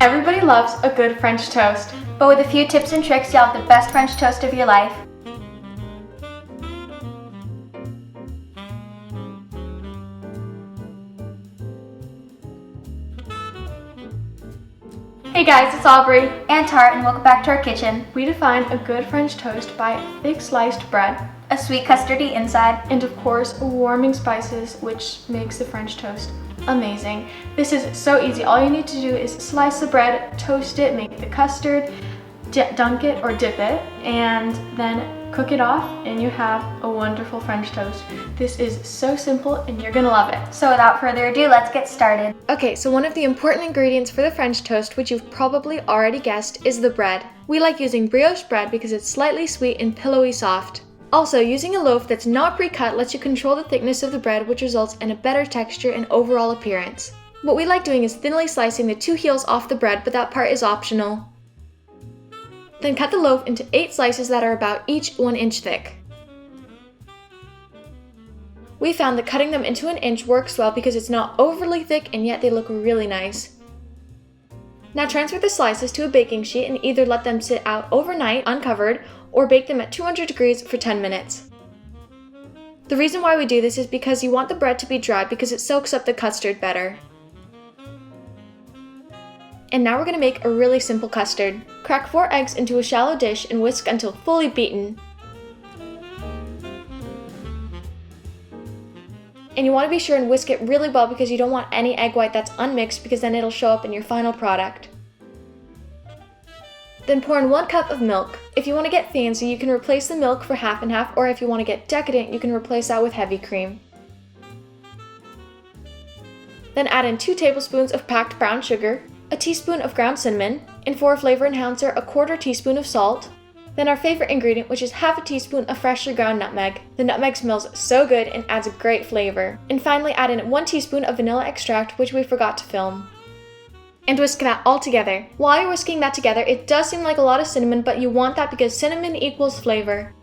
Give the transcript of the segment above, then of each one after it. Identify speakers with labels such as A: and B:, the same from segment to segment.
A: Everybody loves a good French toast.
B: But with a few tips and tricks, you'll have the best French toast of your life.
A: Hey guys, it's Aubrey
B: And Tart, and welcome back to our kitchen.
A: We define a good French toast by thick sliced bread,
B: A sweet custardy inside,
A: and of course warming spices, which makes the French toast amazing. This is so easy. All you need to do is slice the bread, toast it, make the custard, dunk it or dip it, and then cook it off, and you have a wonderful French toast. This is so simple and you're gonna love it.
B: So without further ado, let's get started.
A: Okay, so one of the important ingredients for the French toast, which you've probably already guessed, is the bread. We like using brioche bread because it's slightly sweet and pillowy soft. Also, using a loaf that's not pre-cut lets you control the thickness of the bread, which results in a better texture and overall appearance. What we like doing is thinly slicing the 2 heels off the bread, but that part is optional. Then cut the loaf into 8 slices that are about each 1 inch thick. We found that cutting them into 1 inch works well because it's not overly thick and yet they look really nice. Now transfer the slices to a baking sheet and either let them sit out overnight uncovered or bake them at 200 degrees for 10 minutes. The reason why we do this is because you want the bread to be dry because it soaks up the custard better. And now we're going to make a really simple custard. Crack 4 eggs into a shallow dish and whisk until fully beaten. And you want to be sure and whisk it really well because you don't want any egg white that's unmixed because then it'll show up in your final product. Then pour in 1 cup of milk. If you want to get fancy, you can replace the milk for half and half, or if you want to get decadent, you can replace that with heavy cream. Then add in 2 tablespoons of packed brown sugar, a teaspoon of ground cinnamon, and for a flavor enhancer, a 1/4 teaspoon of salt. Then our favorite ingredient, which is half a teaspoon of freshly ground nutmeg. The nutmeg smells so good and adds a great flavor. And finally add in 1 teaspoon of vanilla extract, which we forgot to film. And whisk that all together. While you're whisking that together, it does seem like a lot of cinnamon, but you want that because cinnamon equals flavor.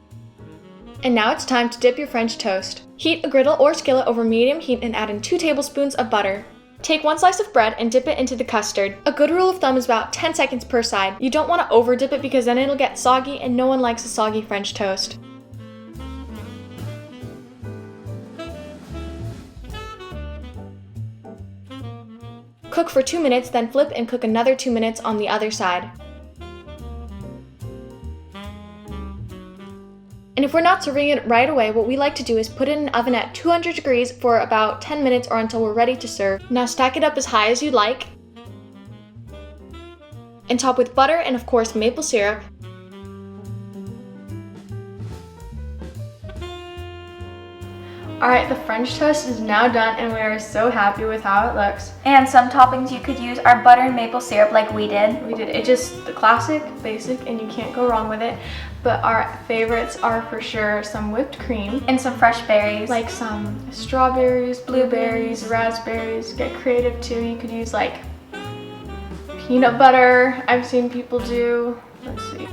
A: And now it's time to dip your French toast. Heat a griddle or skillet over medium heat and add in 2 tablespoons of butter. Take 1 slice of bread and dip it into the custard. A good rule of thumb is about 10 seconds per side. You don't want to over dip it because then it'll get soggy and no one likes a soggy French toast. Cook for 2 minutes, then flip and cook another 2 minutes on the other side. And if we're not serving it right away, what we like to do is put it in an oven at 200 degrees for about 10 minutes or until we're ready to serve. Now stack it up as high as you'd like. And top with butter and of course maple syrup. Alright, the French toast is now done and we are so happy with how it looks.
B: And some toppings you could use are butter and maple syrup like we did.
A: We did. It's just the classic, basic, and you can't go wrong with it. But our favorites are for sure some whipped cream.
B: And some fresh berries.
A: Like some strawberries, blueberries, raspberries. Get creative too. You could use like peanut butter. I've seen people do. Let's see.